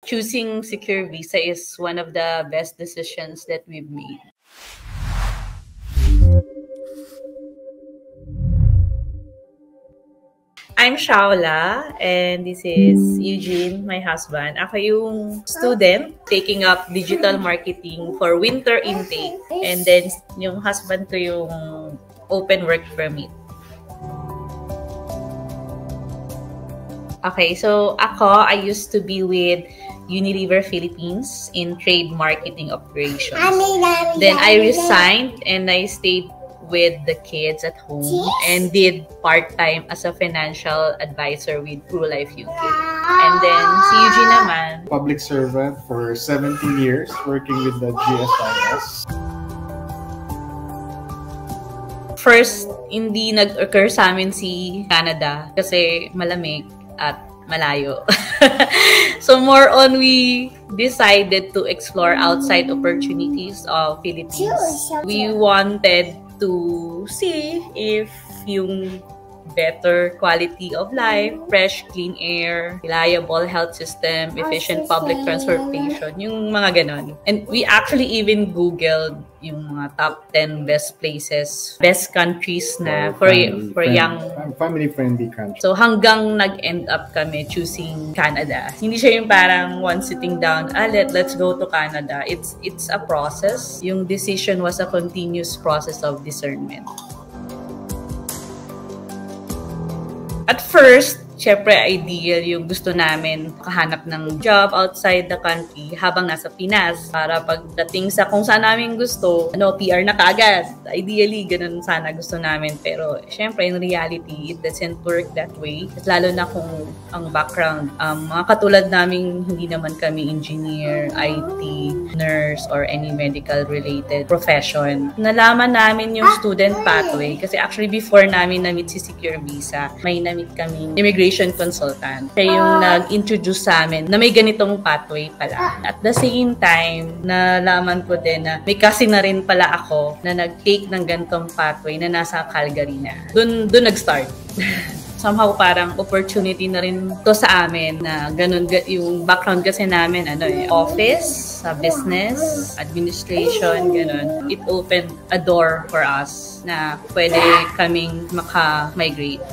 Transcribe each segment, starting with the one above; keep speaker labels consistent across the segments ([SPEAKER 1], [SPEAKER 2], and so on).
[SPEAKER 1] choosing Secure Visa is one of the best decisions that we've made. I'm Shaula, and this is Eugene, my husband. Ako yung student taking up digital marketing for winter intake. And then yung husband ko yung open work permit. Okay, so I used to be with Unilever Philippines in trade marketing operations. Then I resigned and I stayed with the kids at home and did part-time as a financial advisor with ProLife UK. And then si Eugene naman,
[SPEAKER 2] public servant for 17 years working with the GSIS.
[SPEAKER 1] First, hindi nag-occur sa amin si Canada kasi malamig at malayo. So more on, we decided to explore outside opportunities of Philippines. We wanted to see if yung better quality of life, fresh, clean air, reliable health system, efficient public transportation, yung mga ganon. And we actually even Googled yung mga top 10 best places, best countries na for young
[SPEAKER 2] family-friendly countries.
[SPEAKER 1] So hanggang nag-end up kami choosing Canada. Hindi siya yung parang one sitting down, let's go to Canada. It's a process. Yung decision was a continuous process of discernment. At first, syempre ideal yung gusto namin makahanap ng job outside the country habang nasa Pinas para pagdating sa kung saan namin gusto, PR na kaagad. Ideally, ganun sana gusto namin. Pero syempre, in reality, it doesn't work that way. Lalo na kung ang background, mga katulad namin, hindi naman kami engineer, IT, nurse, or any medical-related profession. Nalaman namin yung student pathway kasi actually before namin na-meet si Secure Visa, may na-meet kami immigration consultant. Siya yung nag-introduce sa amin na may ganitong pathway pala. At the same time, nalaman ko din na may kasi na rin pala ako na nag-take ng ganitong pathway na nasa Calgary na. Doon nag-start. Somehow parang opportunity na rin to sa amin na ganun yung background kasi namin office, sa business, administration, ganun. It opened a door for us na pwede kaming maka-migrate.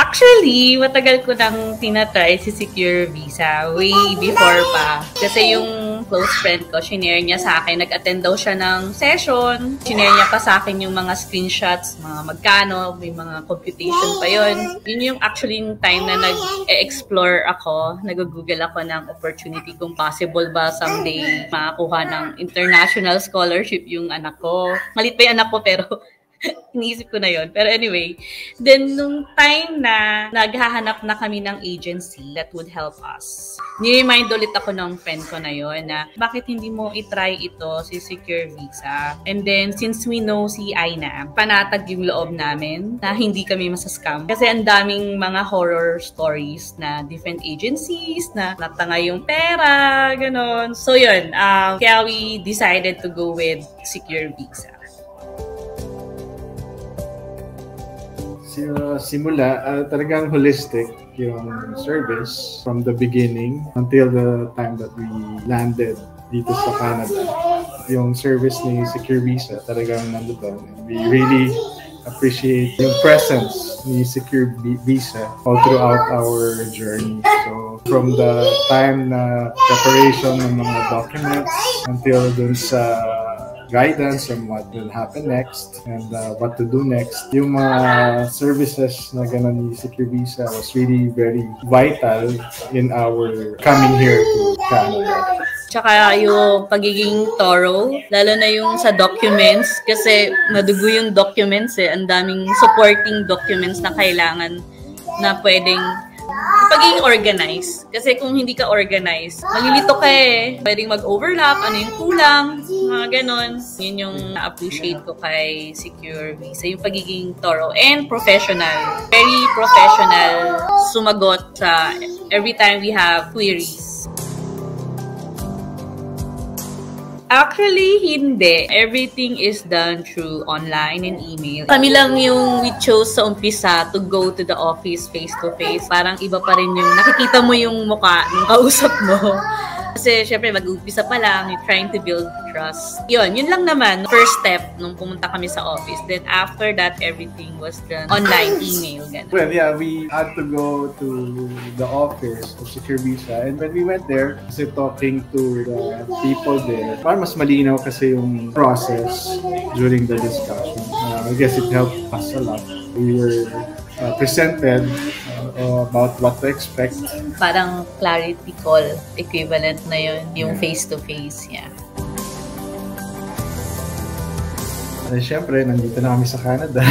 [SPEAKER 1] Actually, matagal ko nang tinatry si Secure Visa way before pa. Kasi yung close friend ko, shinare niya sa akin, nag-attend daw siya ng session. Shinare niya pa sa akin yung mga screenshots, mga magkano, may mga computation pa yun. Yun yung actually yung time na nag-explore ako, nag-google ako ng opportunity kung possible ba someday makakuha ng international scholarship yung anak ko. Malit pa yung anak ko pero iniisip ko na yon. Pero anyway, then nung time na naghahanap na kami ng agency that would help us, ni-remind ulit ako ng friend ko na yon na bakit hindi mo itry ito si Secure Visa. And then since we know si Aina, panatag yung loob namin na hindi kami masascam. Kasi ang daming mga horror stories na different agencies na natangay yung pera, ganon. So yun, kaya we decided to go with Secure Visa.
[SPEAKER 2] Simula, talagang holistic yung service from the beginning until the time that we landed dito sa Canada. Yung service ni Secure Visa talagang nandoon. We really appreciate yung presence ni Secure Visa all throughout our journey. So from the time na preparation ng mga documents until dun sa guidance on what will happen next and what to do next. Yung mga services na gano'n ni Secure Visa was really very vital in our coming here to Canada.
[SPEAKER 1] Tsaka yung pagiging thorough, lalo na yung sa documents, kasi madugo yung documents ang daming supporting documents na kailangan na pwedeng pagiging organized. Kasi kung hindi ka organized, malilito ka pwedeng mag-overlap, ano yung kulang, mga ganon. Yun yung na-appreciate ko kay Secure Visa, yung pagiging thorough and professional. Very professional, sumagot sa every time we have queries. Actually, hindi. Everything is done through online and email. Kami lang yung we chose sa umpisa to go to the office face-to-face. Parang iba pa rin yung nakikita mo yung mukha ng kausap mo. Kasi syempre mag-umpisa pa lang, you're trying to build trust. Yun lang naman. First step nung pumunta kami sa office. Then after that, everything was done online, email, ganun.
[SPEAKER 2] Well, yeah, we had to go to the office to secure visa. And when we went there, kasi talking to the people there, parang mas malinaw kasi yung process during the discussion. I guess it helped us a lot. We were presented about what to expect.
[SPEAKER 1] Parang clarity call equivalent na yun, yung face-to-face, yeah.
[SPEAKER 2] Siyempre, nandito na kami sa Canada.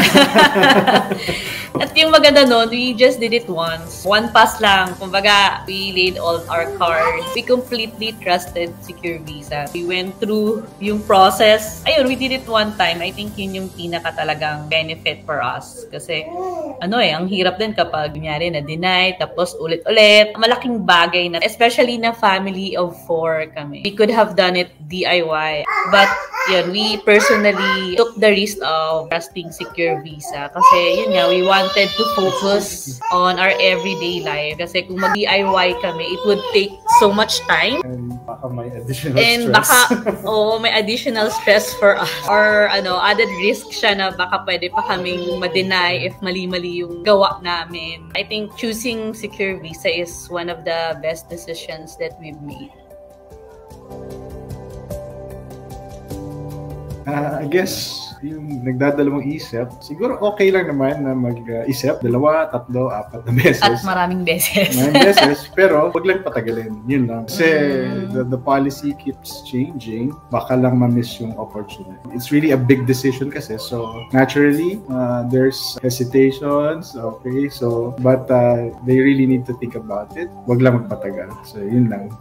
[SPEAKER 1] At yung maganda nun, we just did it once. One pass lang. Kumbaga, we laid all our cards. We completely trusted Secure Visa. We went through yung process. Ayun, we did it one time. I think yun yung pinaka talagang benefit for us. Kasi, ang hirap din kapag kunyari na-deny, tapos ulit-ulit. Malaking bagay na, especially na family of 4 kami. We could have done it DIY. But, yun, we personally took the risk of trusting Secure Visa. Kasi, yun nga, we wanted to focus on our everyday life. Kasi kung mag-DIY kami, it would take so much time.
[SPEAKER 2] And baka may additional
[SPEAKER 1] and
[SPEAKER 2] stress.
[SPEAKER 1] May additional stress for us. Or, added risk siya na baka pwede pa kaming ma-deny if mali-mali yung gawa namin. I think choosing Secure Visa is one of the best decisions that we've made.
[SPEAKER 2] I guess, yung nagdadalawang isip, siguro okay lang naman na mag-isip 2, 3, 4 na beses.
[SPEAKER 1] At maraming beses.
[SPEAKER 2] Pero wag lang patagalin. Yun lang. Kasi the policy keeps changing. Baka lang ma-miss yung opportunity. It's really a big decision kasi. So, naturally, there's hesitations. Okay, so, but they really need to think about it. Wag lang magpatagal. So, yun lang.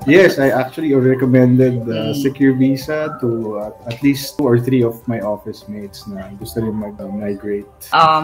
[SPEAKER 2] Yes, I actually recommended Secure Visa to at least 2 or 3 of my office mates na gusto rin mag-migrate.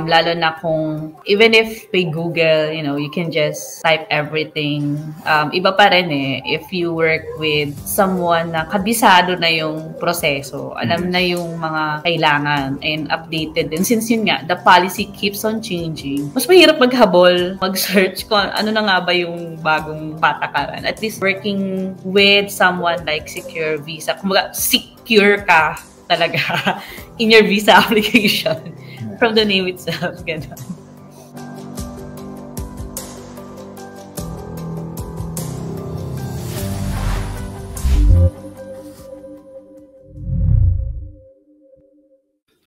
[SPEAKER 1] Lalo na kung, even if by Google, you can just type everything. Iba pa rin if you work with someone na kabisado na yung proseso, alam na yung mga kailangan and updated. And since yun nga, the policy keeps on changing, mas mahirap maghabol, mag-search kung ano na nga ba yung bagong patakaran. At least working with someone like Secure Visa, kumbaga secure ka talaga in your visa application from the name itself. Ganun.